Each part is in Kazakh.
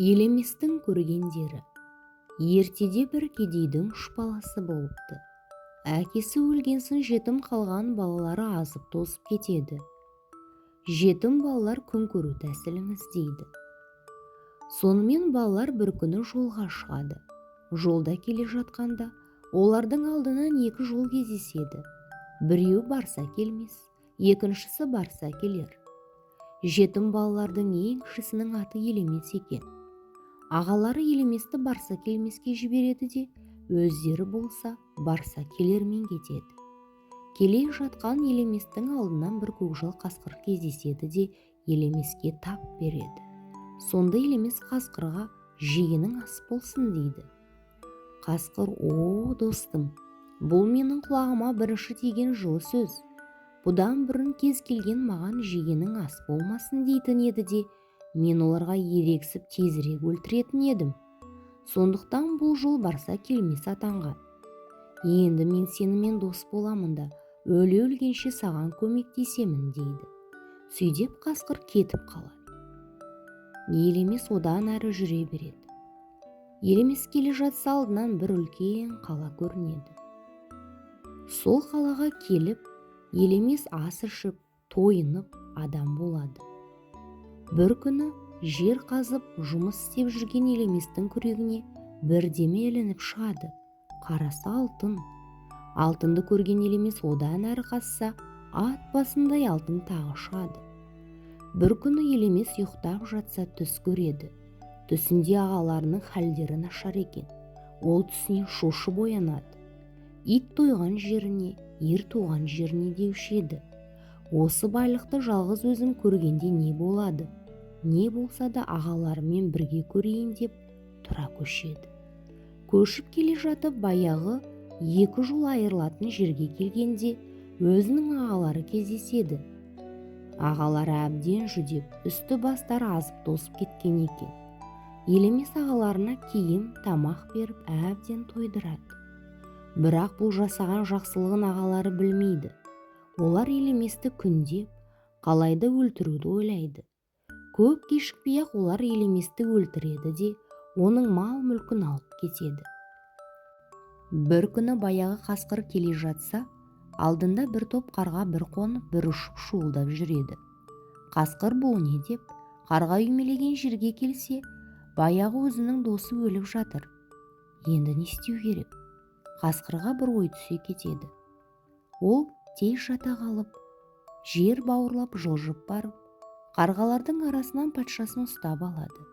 Елеместің көргендері. Ертеде бір кедейдің үш баласы болыпты. Әкесі өлген соң жетім қалған балалары азып тозып кетеді. Жетім балалар күн көру тәсілін іздейді. Сонымен балалар бір күні жолға шығады. Жолда келе жатқанда олардың алдынан екі жол кездеседі. Біреу барса келмес, екіншісі барса келер. Жетім балалардың ең кішісінің аты Елемес екен. Ағалары Елеместі барса келмеске жібереді де, өздері болса барса келермен кетеді. Келе жатқан Елеместің алдынан бір көкжал қасқыр кездеседі де, Елемеске тап береді. Сонда Елемес қасқырға жегенің ас болсын дейді. Қасқыр: "О, достым, бұл менің құлағыма бірінші тиген жылы сөз. Бұдан бұрын кез келген маған жегенің ас болмасын дейтін еді де, мен оларға ерегісіп тезірек өлтіретін едім. Сондықтан бұл жол барса келмес атанған. Енді мен сенімен дос боламын да, өле-өлгенше саған көмектесемін" дейді. Сөйдеп қасқыр кетіп қалады. Елемес одан әрі жүре береді. Елемес келе жатса алдынан бір үлкен қала көрінеді. Сол қалаға келіп, Елемес ас ішіп, тойынып адам болады. Бір күні жер қазып жұмыс істеп жүрген Елеместің күрегіне бірдеме ілініп шығады. Қарасы алтын. Алтынды көрген Елемес одан әрі қазса, ат басындай алтын тағы шығады. Бір күні Елемес ұйықтап жатса түс көреді. Түсінде ағаларының хәлдері нашар екен. Ол түсінен шошып оянады. Ит тойған жеріне, ер туған жеріне деуші еді. Осы байлықты жалғыз өзім көргенде не болады? Не болса да ағаларымен бірге көрейін деп тұра көшеді. Көшіп келе жатып баяғы екі жол айырылатын жерге келгенде өзінің ағалары кездеседі. Ағалары әбден жүдеп, үсті бастары азып тозып кеткен екен. Елемес ағаларына киім, тамақ беріп әбден тойдырады. Бірақ бұл жасаған жақсылығын ағалары білмейді. Олар Елеместі күндеп, қалайда өлтіруді ойлайды. Көп кешікпей-ақ олар Елеместі өлтіреді де, оның мал-мүлкін алып кетеді. Бір күні баяғы қасқыр келе жатса, алдында бір топ қарға бір қонып, бір ұшып шуылдап жүреді. Қасқыр бұл не деп, қарға үймелеген жерге келсе, баяғы өзінің досы өліп жатыр. Енді не істеу керек? Қасқырға бір ой түсе кетеді. Ол тез жата қалып, жер бауырлап жылжып барып, қарғалардың арасынан патшасын ұстап алады.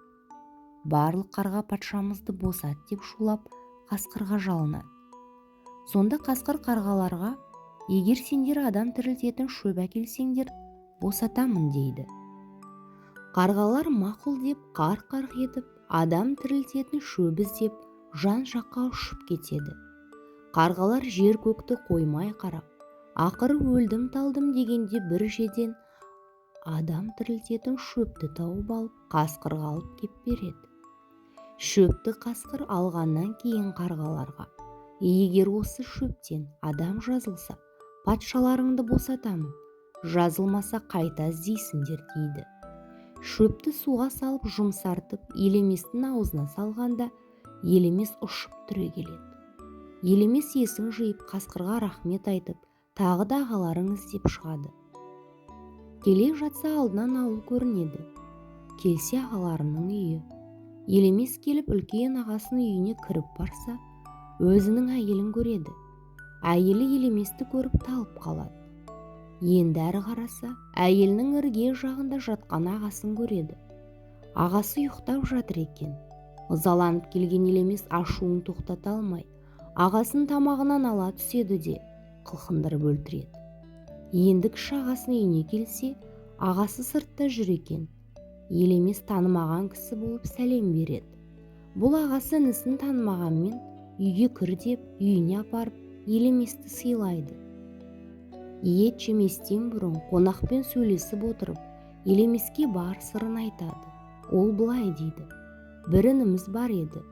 Барлық қарға патшамызды босат деп шулап, қасқырға жалынады. Сонда қасқыр қарғаларға: "Егер сендер адам тірілтетін шөп әкелсеңдер, босатамын" дейді. Қарғалар мақұл деп қарқ-қарқ етіп, адам тірілтетін шөп іздеп жан-жаққа ұшып кетеді. Қарғалар жер-көкті қоймай қарап, ақыры өлдім-талдым дегенде бір жерден адам тірілтетін шөпті тауып алып, қасқырға алып кеп береді. Шөпті қасқыр алғаннан кейін қарғаларға: "Егер осы шөптен адам жазылса, патшаларыңды босатамын, жазылмаса қайта іздейсіңдер" дейді. Шөпті суға салып жұмсартып, Елеместің аузына салғанда, Елемес ұшып түрегеледі. Елемес есін жиып қасқырға рахмет айтып, тағы да ағаларын іздеп шығады. Келе жатса алдынан ауыл көрінеді. Келсе ағаларының үйі. Елемес келіп үлкен ағасының үйіне кіріп барса, өзінің әйелін көреді. Әйелі Елеместі көріп талып қалады. Енді әрі қараса, әйелінің ірге жағында жатқан ағасын көреді. Ағасы ұйықтап жатыр екен. Ызаланып келген Елемес ашуын тоқтата алмай, ағасын тамағынан ала түседі де қылқындырып өлтіреді. Енді кіші ағасының үйіне келсе, ағасы сыртта жүр екен. Елемес танымаған кісі болып сәлем береді. Бұл ағасы інісін танымағанмен үйге кір деп, үйіне апарып Елеместі сыйлайды. Ет жеместен бұрын қонақпен сөйлесіп отырып, Елемеске бар сырын айтады. Ол былай дейді: "Бір ініміз бар еді.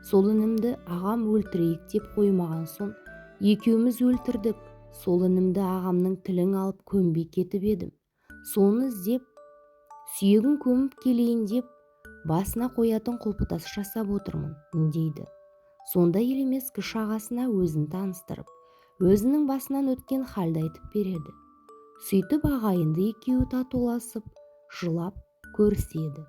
Сол інімді ағам өлтірейік деп қоймаған соң, екеуміз өлтірдік. Сол інімді ағамның тілін алып көмбей кетіп едім. Соны іздеп, сүйегін көміп келейін деп, басына қоятын құлпытас жасап отырмын дейді. Сонда елемес кіші ағасына өзін таныстырып, өзінің басынан өткен халді айтып береді. Сөйтіп ағайынды екеуі татуласып, жылап көріседі.